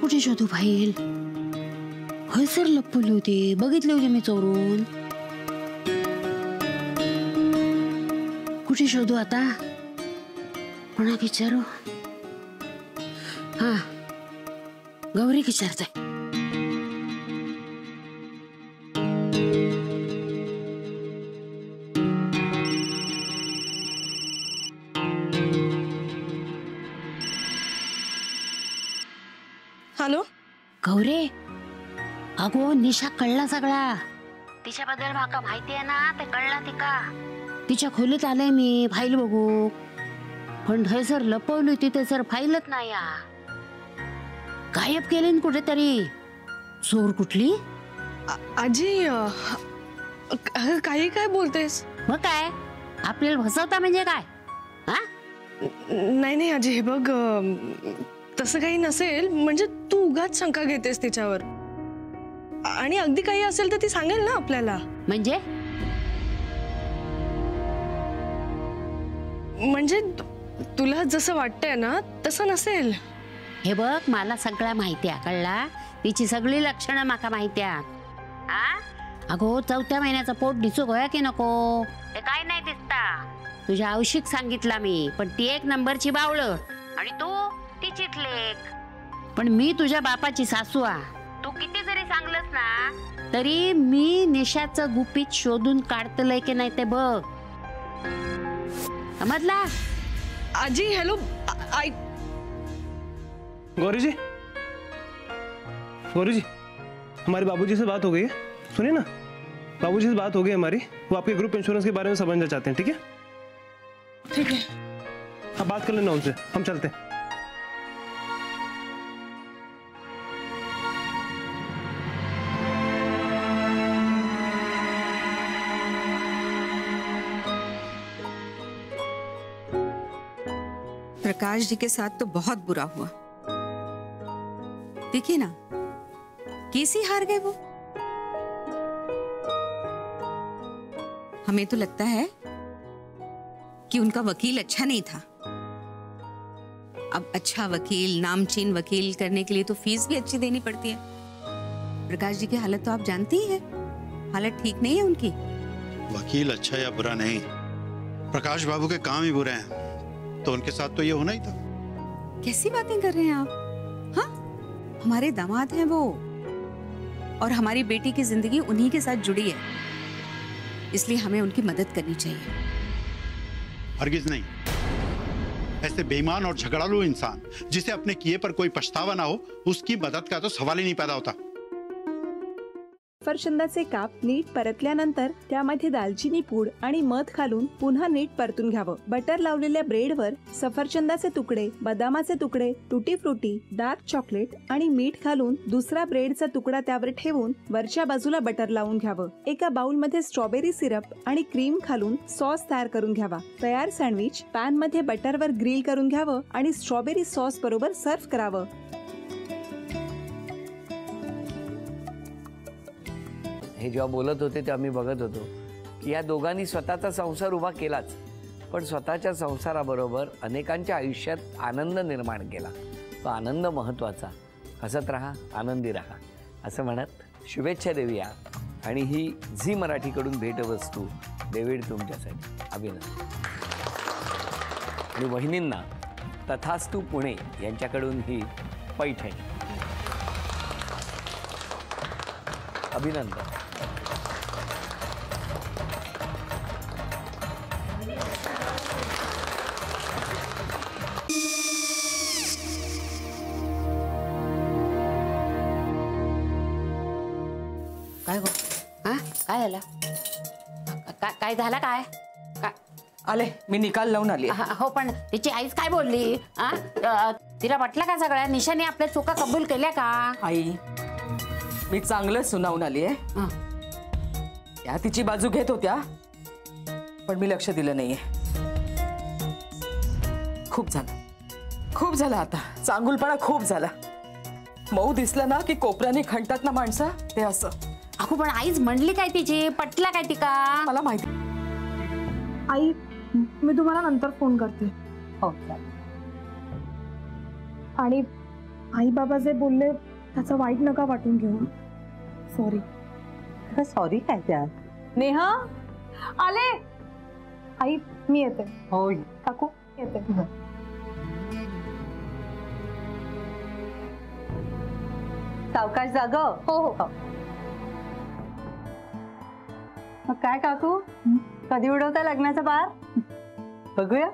कुठे शोधू फाईल? हयसर लपवली होती, बघितली होती मी चोरून. कुठे शोधू आता? कोणा विचारू? हा, गौरी विचारते. हॅलो गौरे, अगो निशा कळला सगळा. तिच्याबद्दल माका माहिती आहे ना, ते कळला तिका. तिच्या खोलीत आले मी फाईल बघू, पण थंयसर लपवली होती ते सर फाईलच नाही. गायब केली कुठेतरी. चोर कुठली? आजी काही काय बोलतेस? मग काय, आपल्याला फसवता म्हणजे काय? हा, नाही नाही आजी, हे बघ, तसं काही नसेल. म्हणजे तू उगाच शंका घेतेस तिच्यावर, आणि अगदी काही असेल तर ती सांगेल ना आपल्याला. म्हणजे तुला जसं वाटतंय ना तसं नसेल. हे बघ, मला सगळं माहिती आहे, कळला? तिची सगळी लक्षणं माका माहिती आहे. अगो, 4थ्या महिन्याचा पोट दिसूक होया की नको? हे काय नाही दिसता. तुझ्या औषध सांगितला मी, पण ती एक नंबरची बावळ आणि तू तिचीच लेक. पण मी तुझ्या बापाची सासू आ. तू किती जरी सांगलस ना, तरी मी निशाचं गुपित शोधून काढतलंय की नाही ते बघ, समजला? आजी हेलो, गौरी जी, गौरी जी, हमारे बाबूजी से बात हो गई है. सुनिए ना, बाबूजी से बात हो गई हमारी. वो आपके ग्रुप इंश्योरेंस के बारे में समझना चाहते हैं. ठीक है? ठीक है, आप बात कर लेना उनसे, हम चलते हैं. प्रकाश जी के साथ तो बहुत बुरा हुआ. देखिए ना, कैसे हार गए वो. हमें तो लगता है कि उनका वकील अच्छा नहीं था. अब अच्छा वकील, नामचीन वकील करने के लिए तो फीस भी अच्छी देनी पड़ती है. प्रकाश जी की हालत तो आप जानती ही है, हालत ठीक नहीं है उनकी. वकील अच्छा या बुरा नहीं, प्रकाश बाबू के काम ही बुरे हैं, तो उनके साथ तो ये होना ही था. कैसी बातें कर रहे हैं आप? हाँ, हमारे दामाद हैं वो, और हमारी बेटी की जिंदगी उन्हीं के साथ जुड़ी है, इसलिए हमें उनकी मदद करनी चाहिए. हरगिज नहीं. ऐसे बेईमान और झगड़ालू इंसान जिसे अपने किए पर कोई पछतावा ना हो, उसकी मदद का तो सवाल ही नहीं पैदा होता. सफरचंदाचे काप नीट परतल्यानंतर त्यामध्ये दालचिनी पूड आणि मध घालून पुन्हा नीट परतून घ्यावं. बटर लावलेल्या ब्रेडवर सफरचंदाचे तुकडे, बदामाचे तुकडे, टुटी फ्रुटी, डार्क चॉकलेट आणि मीठ घालून दुसरा ब्रेडचा तुकडा त्यावर ठेवून वरच्या बाजूला बटर लावून घ्यावं. एका बाउलमध्ये स्ट्रॉबेरी सिरप आणि क्रीम घालून सॉस तयार करून घ्यावा. तयार सँडविच पॅन मध्ये बटरवर ग्रिल करून घ्यावं आणि स्ट्रॉबेरी सॉस बरोबर सर्व्ह करावं. हे जेव्हा बोलत होते तेव्हा मी बघत होतो की या दोघांनी स्वतःचा संसार उभा केलाच, पण स्वतःच्या संसाराबरोबर अनेकांच्या आयुष्यात आनंद निर्माण केला. तो आनंद महत्त्वाचा. हसत राहा, आनंदी राहा असं म्हणत शुभेच्छा देऊया. आणि ही झी मराठीकडून भेटवस्तू डेव्हिड तुमच्यासाठी. अभिनंदन. आणि वहिनींना तथास्तू पुणे यांच्याकडून ही पैठणी. अभिनंदन. काय गो? हा, काय झालं? काय झालं? काय आले, मी निकाल लावून आली. हो, पण तिची आईच काय बोलली? तिला वाटलं का सगळ्या निशाने आपल्या चुका कबूल केल्या का? आई, मी चांगलं सुनावून आली आहे. त्या तिची बाजू घेत होत्या, पण मी लक्ष दिलं नाहीये. खूप झालं आता. चांगुलपणा खूप झाला. मऊ दिसलं ना की कोपऱ्याने खणतात ना माणसं, ते असं. अगो, पण आईच म्हणली काय तिची? पटला काय तिका? मला माहिती. आई, मी तुम्हाला नंतर फोन करते. हो. आणि आई बाबा जे बोलले त्याचं वाईट नका वाटून घेऊ. सॉरी. सॉरी काय त्यात? नेहा आले. आई मी येते. होय काकू येते. सावकाश जाग. हो हो. मग काय काकू, कधी उडवता लग्नाचा बार? बघूया.